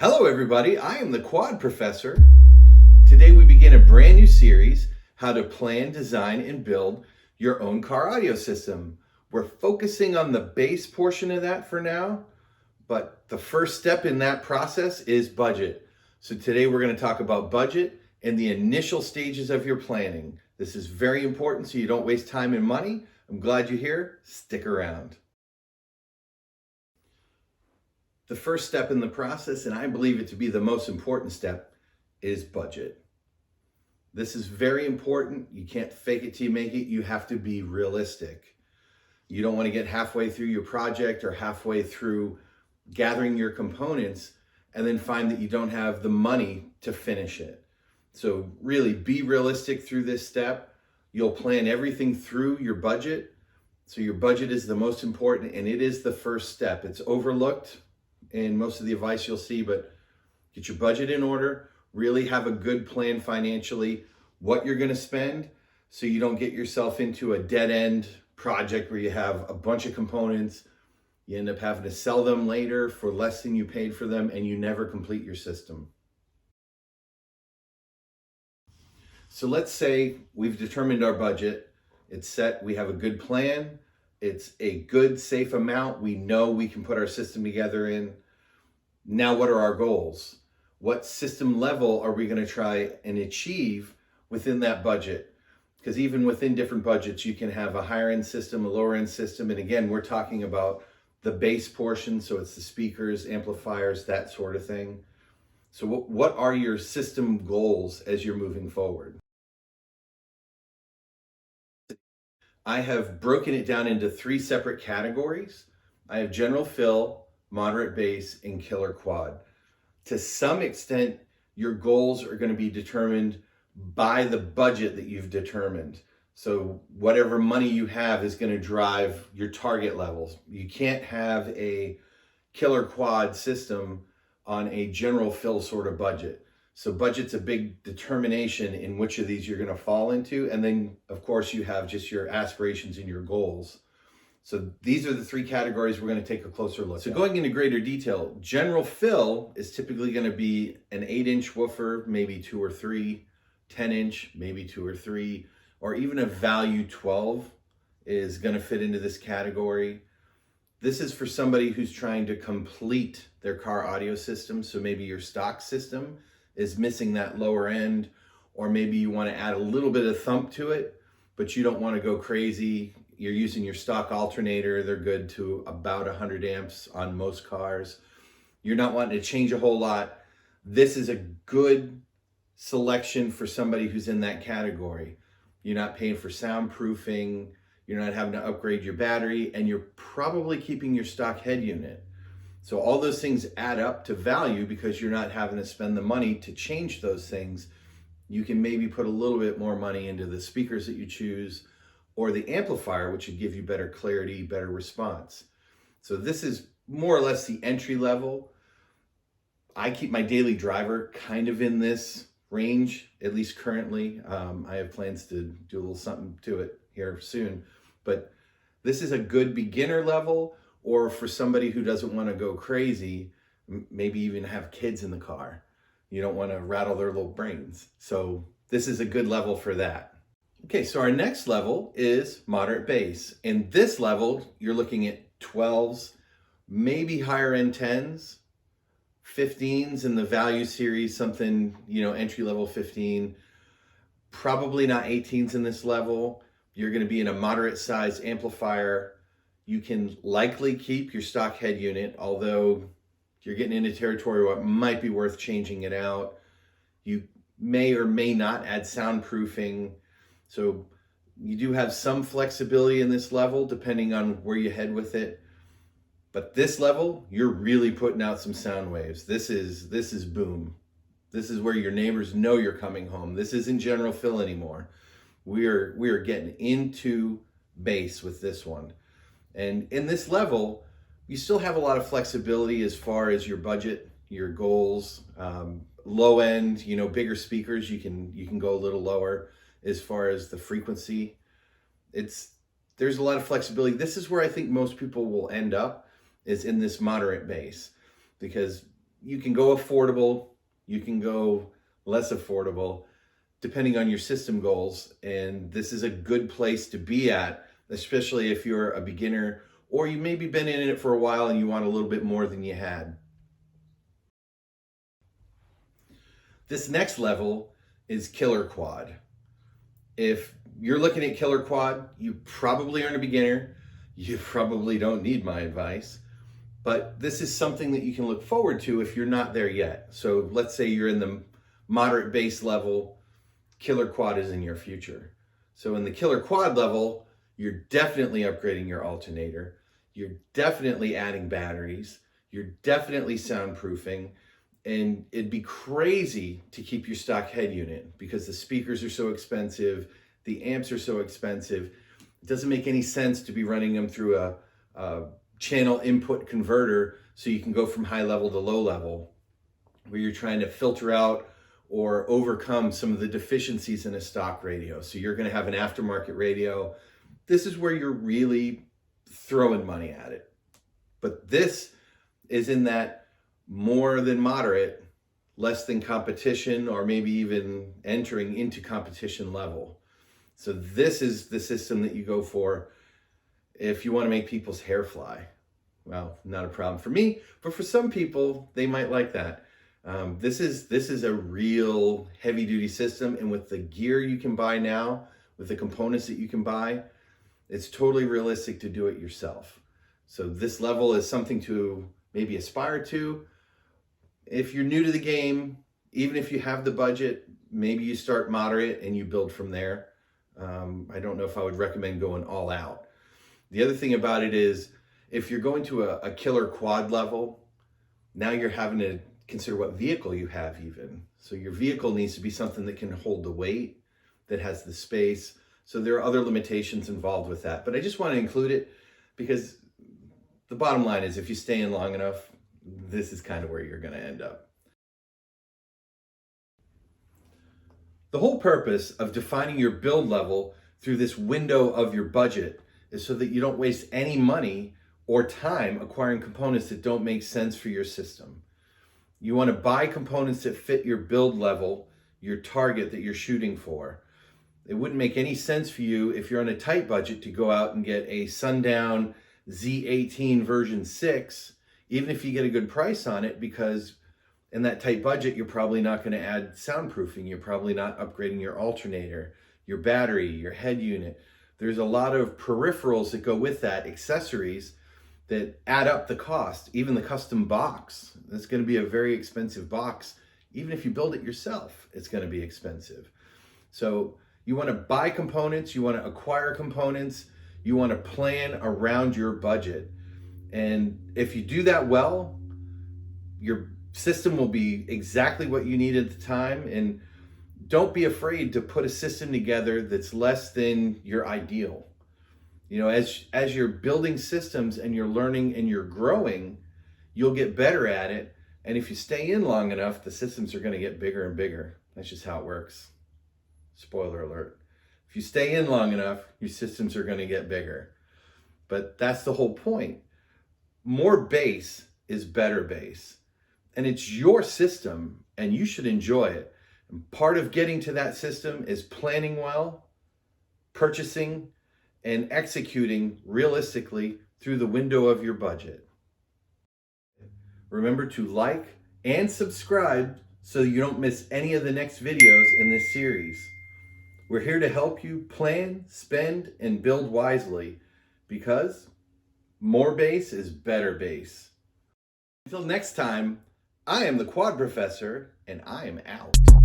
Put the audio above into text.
Hello everybody, I am the Quad Professor. Today we begin a brand new series, how to plan, design, and build your own car audio system. We're focusing on the base portion of that for now, but the first step in that process is budget. So today we're going to talk about budget and the initial stages of your planning. This is very important so you don't waste time and money. I'm glad you're here. Stick around. The first step in the process, and I believe it to be the most important step, is budget. This is very important. You can't fake it till you make it. You have to be realistic. You don't want to get halfway through your project or halfway through gathering your components and then find that you don't have the money to finish it. So really be realistic through this step. You'll plan everything through your budget. So your budget is the most important, and it is the first step. It's overlooked in most of the advice you'll see, but get your budget in order, really have a good plan financially, what you're gonna spend, so you don't get yourself into a dead end project where you have a bunch of components, you end up having to sell them later for less than you paid for them, and you never complete your system. So let's say we've determined our budget, it's set, we have a good plan, it's a good, safe amount. We know we can put our system together in. Now, what are our goals? What system level are we going to try and achieve within that budget? Because even within different budgets, you can have a higher end system, a lower end system. And again, we're talking about the base portion. So it's the speakers, amplifiers, that sort of thing. So what are your system goals as you're moving forward? I have broken it down into 3 separate categories. I have general fill, moderate bass, and killer quad. To some extent, your goals are going to be determined by the budget that you've determined. So whatever money you have is going to drive your target levels. You can't have a killer quad system on a general fill sort of budget. So budget's a big determination in which of these you're going to fall into. And then, of course, you have just your aspirations and your goals. So these are the 3 categories we're going to take a closer look at. So going into greater detail, general fill is typically going to be an 8-inch woofer, maybe 2 or 3, 10-inch, maybe 2 or 3, or even a value 12 is going to fit into this category. This is for somebody who's trying to complete their car audio system. So maybe your stock system is missing that lower end, or maybe you want to add a little bit of thump to it, but you don't want to go crazy. You're using your stock alternator. They're good to about 100 amps on most cars. You're not wanting to change a whole lot. This is a good selection for somebody who's in that category. You're not paying for soundproofing. You're not having to upgrade your battery, and you're probably keeping your stock head unit. So all those things add up to value because you're not having to spend the money to change those things. You can maybe put a little bit more money into the speakers that you choose or the amplifier, which would give you better clarity, better response. So this is more or less the entry level. I keep my daily driver kind of in this range, at least currently. I have plans to do a little something to it here soon, but this is a good beginner level, or for somebody who doesn't want to go crazy, maybe even have kids in the car. You don't want to rattle their little brains. So this is a good level for that. Okay, so our next level is moderate bass. In this level, you're looking at 12s, maybe higher end 10s, 15s in the value series, something, entry level 15, probably not 18s in this level. You're going to be in a moderate size amplifier. You can likely keep your stock head unit, although you're getting into territory where it might be worth changing it out. You may or may not add soundproofing. So you do have some flexibility in this level depending on where you head with it. But this level, you're really putting out some sound waves. This is boom. This is where your neighbors know you're coming home. This isn't general fill anymore. We are getting into bass with this one. And in this level, you still have a lot of flexibility as far as your budget, your goals, low end, bigger speakers, you can go a little lower as far as the frequency. There's a lot of flexibility. This is where I think most people will end up, is in this moderate bass, because you can go affordable, you can go less affordable, depending on your system goals. And this is a good place to be at, especially if you're a beginner or you maybe been in it for a while and you want a little bit more than you had. This next level is killer quad. If you're looking at killer quad, you probably aren't a beginner. You probably don't need my advice, but this is something that you can look forward to if you're not there yet. So let's say you're in the moderate bass level, killer quad is in your future. So in the killer quad level, you're definitely upgrading your alternator. You're definitely adding batteries. You're definitely soundproofing. And it'd be crazy to keep your stock head unit because the speakers are so expensive, the amps are so expensive. It doesn't make any sense to be running them through a channel input converter so you can go from high level to low level, where you're trying to filter out or overcome some of the deficiencies in a stock radio. So you're going to have an aftermarket radio. This is where you're really throwing money at it. But this is in that more than moderate, less than competition, or maybe even entering into competition level. So this is the system that you go for if you want to make people's hair fly. Well, not a problem for me, but for some people, they might like that. This is a real heavy duty system, and with the gear you can buy now, with the components that you can buy, it's totally realistic to do it yourself. So this level is something to maybe aspire to. If you're new to the game, even if you have the budget, maybe you start moderate and you build from there. I don't know if I would recommend going all out. The other thing about it is, if you're going to a killer quad level, now you're having to consider what vehicle you have even. So your vehicle needs to be something that can hold the weight, that has the space. So there are other limitations involved with that. But I just want to include it because the bottom line is, if you stay in long enough, this is kind of where you're going to end up. The whole purpose of defining your build level through this window of your budget is so that you don't waste any money or time acquiring components that don't make sense for your system. You want to buy components that fit your build level, your target that you're shooting for. It wouldn't make any sense for you, if you're on a tight budget, to go out and get a Sundown Z18 version 6, even if you get a good price on it, because in that tight budget, you're probably not going to add soundproofing. You're probably not upgrading your alternator, your battery, your head unit. There's a lot of peripherals that go with that, accessories that add up the cost. Even the custom box, that's going to be a very expensive box. Even if you build it yourself, it's going to be expensive. So you want to buy components, you want to acquire components, you want to plan around your budget. And if you do that well, your system will be exactly what you need at the time. And don't be afraid to put a system together that's less than your ideal. You know, as you're building systems and you're learning and you're growing, you'll get better at it. And if you stay in long enough, the systems are going to get bigger and bigger. That's just how it works. Spoiler alert. If you stay in long enough, your systems are going to get bigger. But that's the whole point. More bass is better bass. And it's your system, and you should enjoy it. And part of getting to that system is planning well, purchasing, and executing realistically through the window of your budget. Remember to like and subscribe so you don't miss any of the next videos in this series. We're here to help you plan, spend, and build wisely, because more bass is better bass. Until next time, I am the Quad Professor, and I am out.